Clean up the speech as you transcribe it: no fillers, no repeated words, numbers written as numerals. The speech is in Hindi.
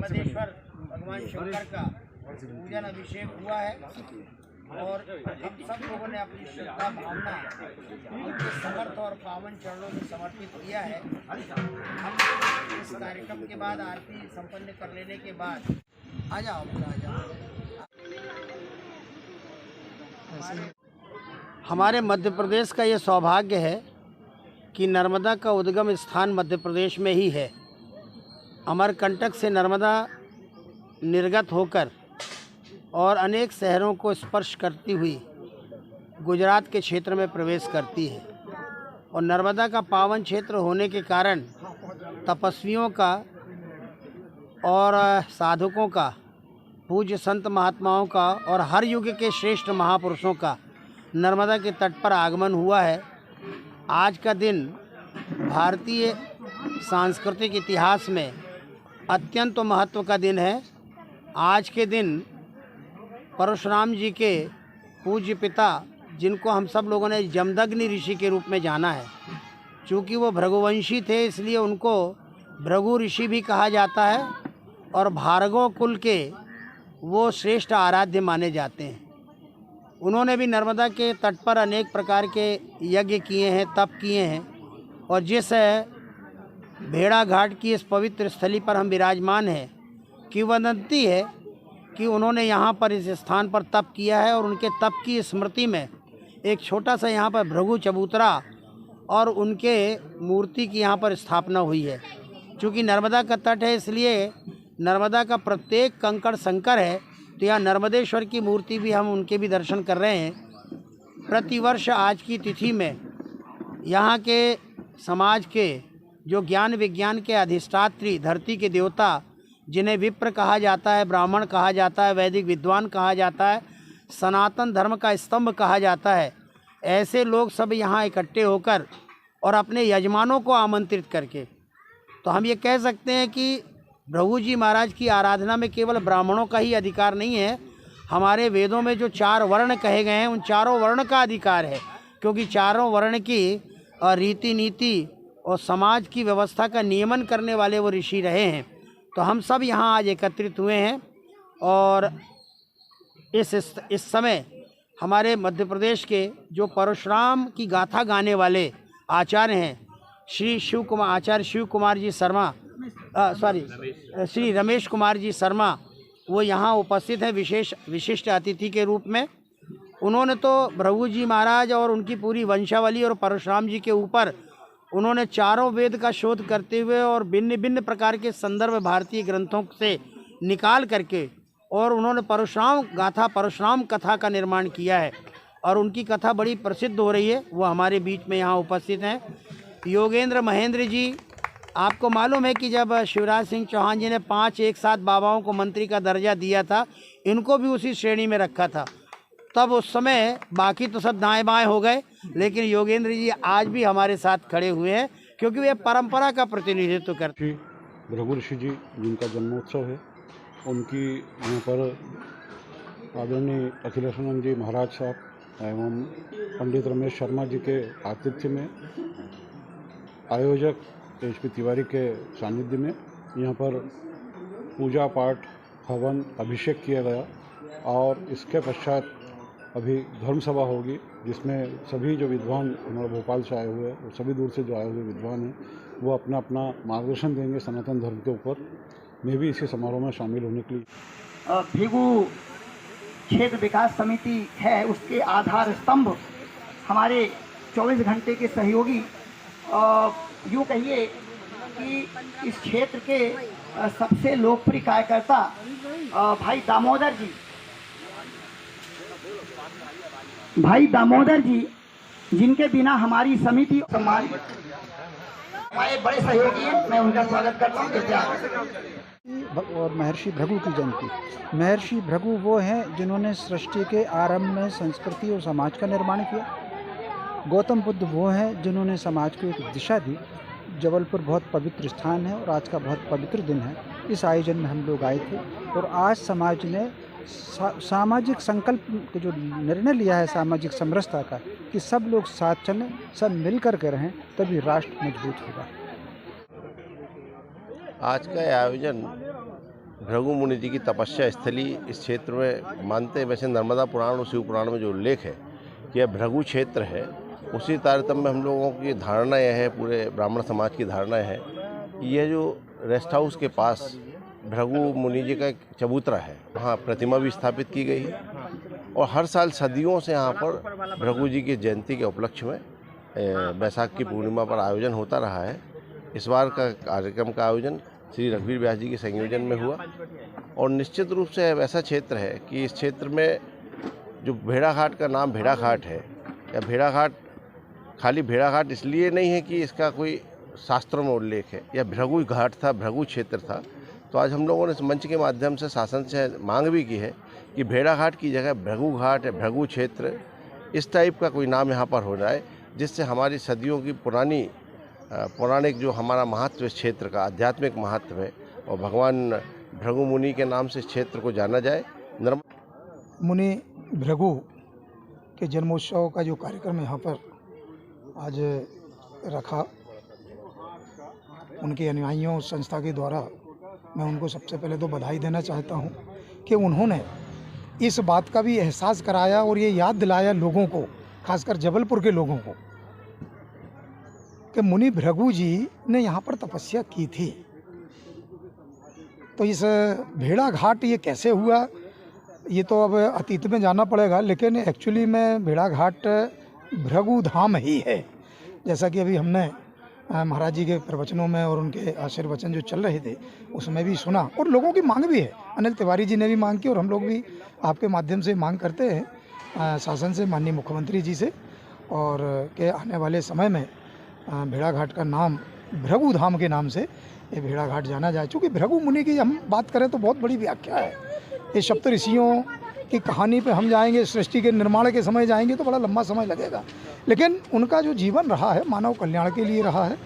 नर्मदेश्वर भगवान शंकर का पूजन अभिषेक हुआ है और हम सब लोगों ने अपनी श्रद्धा भावना उनके समर्थ और पावन चरणों में समर्पित किया है। हम इस कार्यक्रम के बाद आरती संपन्न कर लेने के बाद आ जाओ। हमारे मध्य प्रदेश का ये सौभाग्य है कि नर्मदा का उद्गम स्थान मध्य प्रदेश में ही है। अमरकंटक से नर्मदा निर्गत होकर और अनेक शहरों को स्पर्श करती हुई गुजरात के क्षेत्र में प्रवेश करती है और नर्मदा का पावन क्षेत्र होने के कारण तपस्वियों का और साधकों का, पूज्य संत महात्माओं का और हर युग के श्रेष्ठ महापुरुषों का नर्मदा के तट पर आगमन हुआ है। आज का दिन भारतीय सांस्कृतिक इतिहास में अत्यंत महत्व का दिन है। आज के दिन परशुराम जी के पूज्य पिता, जिनको हम सब लोगों ने जमदग्नि ऋषि के रूप में जाना है, चूँकि वो भृगुवंशी थे इसलिए उनको भृगु ऋषि भी कहा जाता है और भार्गव कुल के वो श्रेष्ठ आराध्य माने जाते हैं। उन्होंने भी नर्मदा के तट पर अनेक प्रकार के यज्ञ किए हैं, तप किए हैं और जिस भेड़ा घाट की इस पवित्र स्थली पर हम विराजमान हैं, किंवदंती है कि उन्होंने यहाँ पर इस स्थान पर तप किया है और उनके तप की स्मृति में एक छोटा सा यहाँ पर भृगु चबूतरा और उनके मूर्ति की यहाँ पर स्थापना हुई है। चूँकि नर्मदा का तट है इसलिए नर्मदा का प्रत्येक कंकड़ संकर है, तो यहाँ नर्मदेश्वर की मूर्ति भी हम उनके भी दर्शन कर रहे हैं। प्रतिवर्ष आज की तिथि में यहाँ के समाज के जो ज्ञान विज्ञान के अधिष्ठात्री, धरती के देवता, जिन्हें विप्र कहा जाता है, ब्राह्मण कहा जाता है, वैदिक विद्वान कहा जाता है, सनातन धर्म का स्तंभ कहा जाता है, ऐसे लोग सब यहाँ इकट्ठे होकर और अपने यजमानों को आमंत्रित करके, तो हम ये कह सकते हैं कि भृगु जी महाराज की आराधना में केवल ब्राह्मणों का ही अधिकार नहीं है। हमारे वेदों में जो 4 वर्ण कहे गए हैं उन चारों वर्ण का अधिकार है, क्योंकि चारों वर्ण की रीति नीति और समाज की व्यवस्था का नियमन करने वाले वो ऋषि रहे हैं। तो हम सब यहाँ आज एकत्रित हुए हैं और इस समय हमारे मध्य प्रदेश के जो परशुराम की गाथा गाने वाले आचार्य हैं, आचार्य शिव कुमार जी शर्मा, श्री रमेश कुमार जी शर्मा, वो यहाँ उपस्थित हैं विशिष्ट अतिथि के रूप में। उन्होंने तो भृगु जी महाराज और उनकी पूरी वंशावली और परशुराम जी के ऊपर उन्होंने चारों वेद का शोध करते हुए और भिन्न भिन्न प्रकार के संदर्भ भारतीय ग्रंथों से निकाल करके और उन्होंने परशुराम गाथा, परशुराम कथा का निर्माण किया है और उनकी कथा बड़ी प्रसिद्ध हो रही है। वो हमारे बीच में यहाँ उपस्थित हैं। योगेंद्र महेंद्र जी, आपको मालूम है कि जब शिवराज सिंह चौहान जी ने 5 एक साथ बाबाओं को मंत्री का दर्जा दिया था, इनको भी उसी श्रेणी में रखा था। तब उस समय बाकी तो सब दाएं बाएं हो गए, लेकिन योगेंद्र जी आज भी हमारे साथ खड़े हुए हैं क्योंकि वे परंपरा का प्रतिनिधित्व करते हैं। भृगु ऋषि जी जिनका जन्मोत्सव है, उनकी यहाँ पर आदरणीय अखिलेशानंद जी महाराज साहब एवं पंडित रमेश शर्मा जी के आतिथ्य में आयोजक HP तिवारी के सानिध्य में यहाँ पर पूजा पाठ, हवन, अभिषेक किया गया और इसके पश्चात अभी धर्म सभा होगी जिसमें सभी जो विद्वान हमारे भोपाल से आए हुए हैं और सभी दूर से जो आए हुए विद्वान हैं वो अपना अपना मार्गदर्शन देंगे सनातन धर्म के ऊपर। मैं भी इसी समारोह में शामिल होने के लिए भृगु क्षेत्र विकास समिति है, उसके आधार स्तंभ हमारे 24 घंटे के सहयोगी, यूँ कहिए कि इस क्षेत्र के सबसे लोकप्रिय कार्यकर्ता भाई दामोदर जी, जिनके बिना हमारी समिति हमारे बड़े सहयोगी हैं, मैं उनका स्वागत करता हूँ। और महर्षि भृगु की जयंती। महर्षि भृगु वो हैं जिन्होंने सृष्टि के आरंभ में संस्कृति और समाज का निर्माण किया। गौतम बुद्ध वो हैं जिन्होंने समाज को एक दिशा दी। जबलपुर बहुत पवित्र स्थान है और आज का बहुत पवित्र दिन है। इस आयोजन में हम लोग आए थे और आज समाज ने सामाजिक संकल्प के जो निर्णय लिया है सामाजिक समरसता का, कि सब लोग साथ चलें, सब मिल कर के रहें, तभी राष्ट्र मजबूत होगा। आज का आयोजन भृगु मुनि जी की तपस्या स्थली इस क्षेत्र में मानते हैं। वैसे नर्मदा पुराण और शिव पुराण में जो उल्लेख है कि यह भृगु क्षेत्र है, उसी तारतम्य में हम लोगों की धारणा यह है, पूरे ब्राह्मण समाज की धारणा है कि यह जो रेस्ट हाउस के पास भृगु मुनि जी का एक चबूतरा है, वहाँ प्रतिमा भी स्थापित की गई है और हर साल सदियों से यहाँ पर भृगु जी की जयंती के उपलक्ष्य में बैसाख की पूर्णिमा पर आयोजन होता रहा है। इस बार का कार्यक्रम का आयोजन श्री रघुवीर व्यास जी के संयोजन में हुआ और निश्चित रूप से वैसा क्षेत्र है कि इस क्षेत्र में जो भेड़ाघाट का नाम भेड़ाघाट है, या भेड़ाघाट खाली भेड़ाघाट इसलिए नहीं है कि इसका कोई शास्त्रों में उल्लेख है, या भृगु घाट था, भृगु क्षेत्र था। तो आज हम लोगों ने इस मंच के माध्यम से शासन से मांग भी की है कि भेड़ाघाट की जगह भृगु घाट या भृगु क्षेत्र इस टाइप का कोई नाम यहाँ पर हो जाए, जिससे हमारी सदियों की पौराणिक जो हमारा महत्व इस क्षेत्र का आध्यात्मिक महत्व है और भगवान भृगु मुनि के नाम से इस क्षेत्र को जाना जाए। मुनि भृगु के जन्मोत्सव का जो कार्यक्रम यहाँ पर आज रखा, उनके अनुयायियों संस्था के द्वारा मैं उनको सबसे पहले तो बधाई देना चाहता हूँ कि उन्होंने इस बात का भी एहसास कराया और ये याद दिलाया लोगों को, खासकर जबलपुर के लोगों को, कि मुनि भृगु जी ने यहाँ पर तपस्या की थी। तो इस भेड़ा घाट ये कैसे हुआ, ये तो अब अतीत में जाना पड़ेगा, लेकिन एक्चुअली में भेड़ा घाट भृगु धाम ही है। जैसा कि अभी हमने महाराज जी के प्रवचनों में और उनके आशीर्वचन जो चल रहे थे उसमें भी सुना, और लोगों की मांग भी है। अनिल तिवारी जी ने भी मांग की और हम लोग भी आपके माध्यम से मांग करते हैं शासन से, माननीय मुख्यमंत्री जी से, और के आने वाले समय में भेड़ाघाट का नाम भृगु धाम के नाम से ये भेड़ाघाट जाना जाए। चूँकि भृगु मुनि की हम बात करें तो बहुत बड़ी व्याख्या है। ये सप्त ऋषियों की कहानी पे हम जाएंगे, सृष्टि के निर्माण के समय जाएंगे तो बड़ा लंबा समय लगेगा, लेकिन उनका जो जीवन रहा है मानव कल्याण के लिए रहा है।